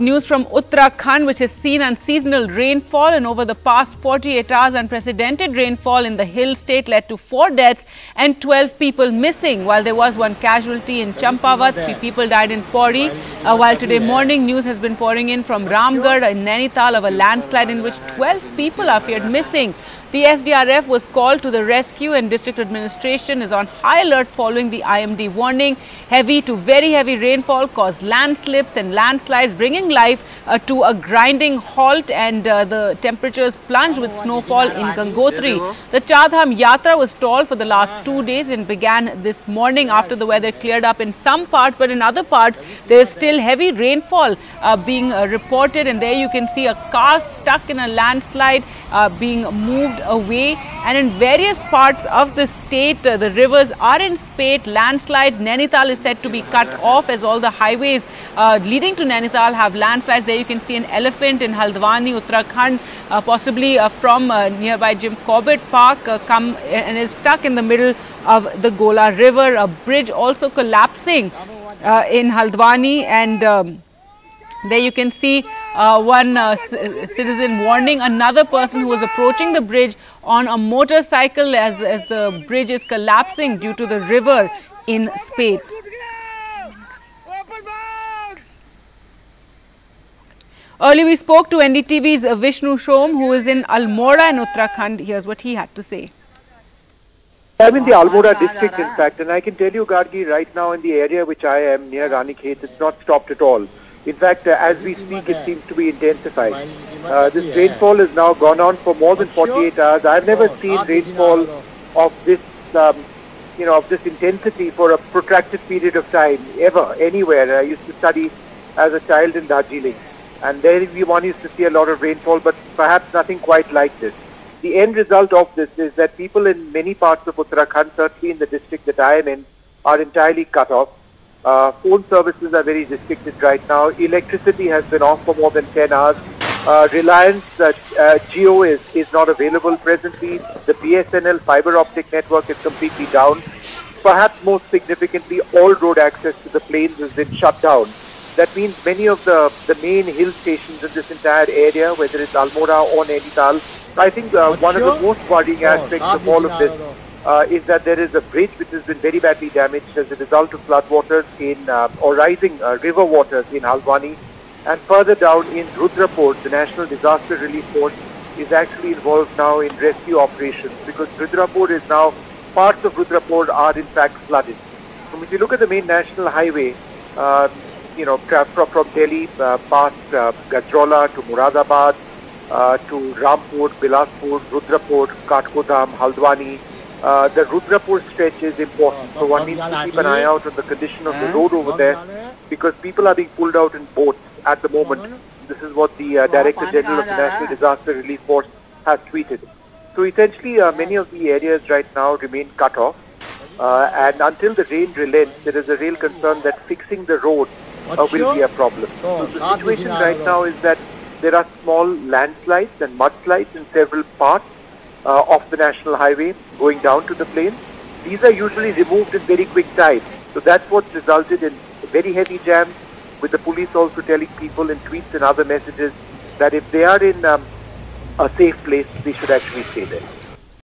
News from Uttarakhand, which has seen unseasonal rainfall, and over the past 48 hours, unprecedented rainfall in the hill state led to 4 deaths and 12 people missing. While there was 1 casualty in Champavat, 3 people died in Pauri. While today morning, news has been pouring in from Ramgarh in Nainital of a landslide in which 12 people are feared missing. The SDRF was called to the rescue, and district administration is on high alert following the IMD warning. Heavy to very heavy rainfall caused landslips and landslides, bringing life to a grinding halt, and the temperatures plunged with snowfall in Gangotri. The Char Dham Yatra was stalled for the last 2 days and began this morning after the weather cleared up in some parts, but in other parts there is still heavy rainfall being reported, and there you can see a car stuck in a landslide being moved away. And in various parts of the state, the rivers are in spate. Landslides. Nainital is said to be cut off as all the highways leading to Nainital have landslides. There you can see an elephant in Haldwani, Uttarakhand, possibly from nearby Jim Corbett Park, come and is stuck in the middle of the Gola River. A bridge also collapsing in Haldwani, and there you can see one citizen warning another person who was approaching the bridge on a motorcycle as the bridge is collapsing due to the river in spate. Earlier we spoke to NDTV's Vishnu Shom, who is in Almora in Uttarakhand. Here's what he had to say. I'm in the Almora district, in fact, and I can tell you, Gargi, right now in the area which I am near Ranikhet, it's not stopped at all. In fact, as we speak, it seems to be intensifying. This rainfall has now gone on for more than 48 hours. I've never seen rainfall of this, of this intensity for a protracted period of time, ever, anywhere. I used to study as a child in Darjeeling, and there one used to see a lot of rainfall, but perhaps nothing quite like this. The end result of this is that people in many parts of Uttarakhand, certainly in the district that I am in, are entirely cut off. Phone services are very restricted right now. Electricity has been off for more than 10 hours. Reliance Jio is not available presently. The BSNL fiber optic network is completely down. Perhaps most significantly, all road access to the plains has been shut down. That means many of the main hill stations in this entire area, whether it's Almora or Nainital, I think one of the most worrying aspects of all of this is that there is a bridge which has been very badly damaged as a result of floodwaters or rising river waters in Haldwani, and further down in Rudrapur, the National Disaster Relief Force is actually involved now in rescue operations, because Rudrapur is now, parts of Rudrapur are in fact flooded. So if you look at the main national highway, from Delhi past Gajrola to Muradabad to Rampur, Bilaspur, Rudrapur, Katkodam, Haldwani. The Rudrapur stretch is important, so one needs to keep an eye out on the condition of the road over there, because people are being pulled out in boats at the moment. This is what the Director General of the National Disaster Relief Force has tweeted. So essentially many of the areas right now remain cut off, and until the rain relents, there is a real concern that fixing the road will be a problem. So the situation right now is that there are small landslides and mudslides in several parts of the national highway going down to the plains. These are usually removed in very quick time. So that's what's resulted in very heavy jams, with the police also telling people in tweets and other messages that if they are in a safe place, they should actually stay there.